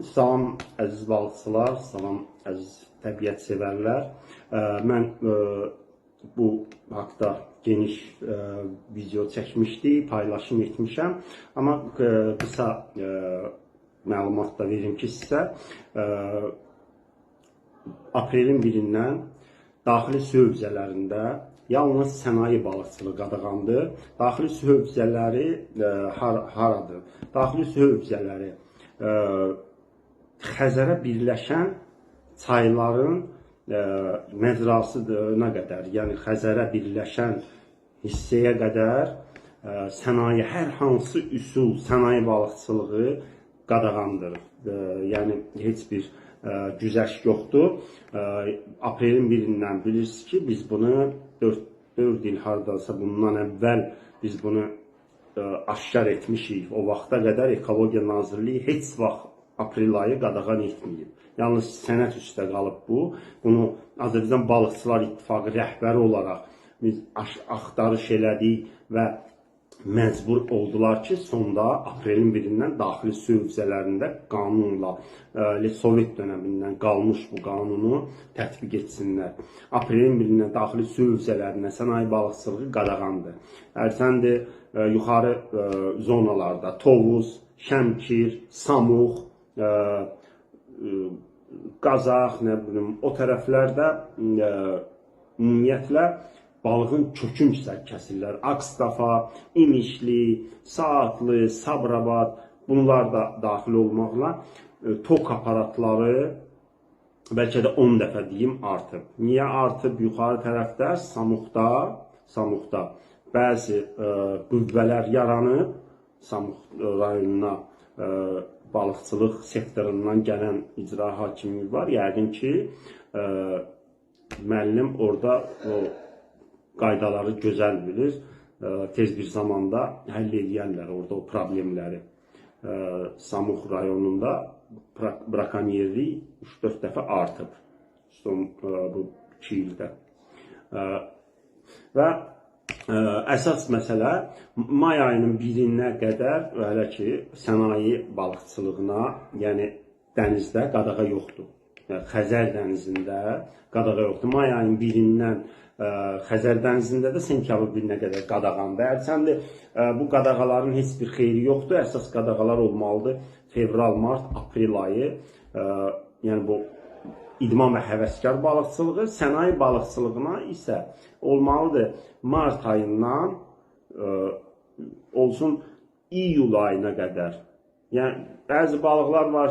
Salam əziz balıqçılar, salam əziz təbiət sevərlər. Mən bu haqda geniş video çəkmişdik, paylaşım etmişəm. Amma qısa məlumat da verim ki sizə. Aprelin 1-dən daxili su hövzələrində yalnız sənaye balıqçılığı qadağandır. Daxili su hövzələri haradır? Daxili su hövzələri Xəzərə birləşən çayların məcrasına qədər, yəni Xəzərə birləşən hissəyə qədər sənaye, hər hansı üsul sənaye balıqçılığı qadağandır. Yəni heç bir güzəşt yoxdur. Aprelin 1-dən bilirsiniz ki, biz bunu 4 il hardansa bundan əvvəl biz bunu aşkar etmişik. O vaxta qədər Ekologiya Nazirliyi heç vaxt aprel ayı qadağan etməyib. Yalnız sənət üstə qalıb bu. Bunu Azərbaycan Balıqçılar İttifaqı rəhbəri olaraq biz axtarış elədik və məcbur oldular ki, sonda aprelin 1-dən daxili su hövzələrində qanunla, Sovet dönəmindən qalmış bu qanunu tətbiq etsinlər. Aprelin 1-dən daxili su hövzələrində sənaye balıqçılığı qadağandır. Ərsəndir, yuxarı zonalarda Tovuz, Şəmkir, Samux, Qazaq, nə bilim, o tərəflərdə ümumiyyətlə balığın kökünc kəsirlər. Akstafa, İmişli, Saatlı, Sabirabad, bunlar da daxil olmaqla tok aparatları bəlkə də 10 dəfə deyim artıb. Niyə artıb? Yuxarı tərəfdə Samuxda bəzi qüvvələr yaranıb, Samux rayonuna balıqçılıq sektorundan gələn icra hakimi var. Yəqin ki, müəllim orada o qaydaları gözəl bilir. Tez bir zamanda həll edərlər orada o problemləri. Samux rayonunda brakonyerlik 3-4 dəfə artıb bu 2 ildə. Və əsas məsələ may ayının 1-nə qədər hələ ki sənaye balıqçılığına, yəni dənizdə qadağa yoxdur. Xəzər dənizində qadağa yoxdur. May ayının 1-dən Xəzər dənizində də sentyabr 1-nə qədər qadağandır. Ərsəndir, bu qadağaların heç bir xeyri yoxdur. Əsas qadağalar olmalıdır fevral, mart, aprel ayı. Yəni bu idman və həvəskar balıqçılığı, sənaye balıqçılığına isə olmalıdır mart ayından olsun iyul ayına qədər. Yəni bəzi balıqlar var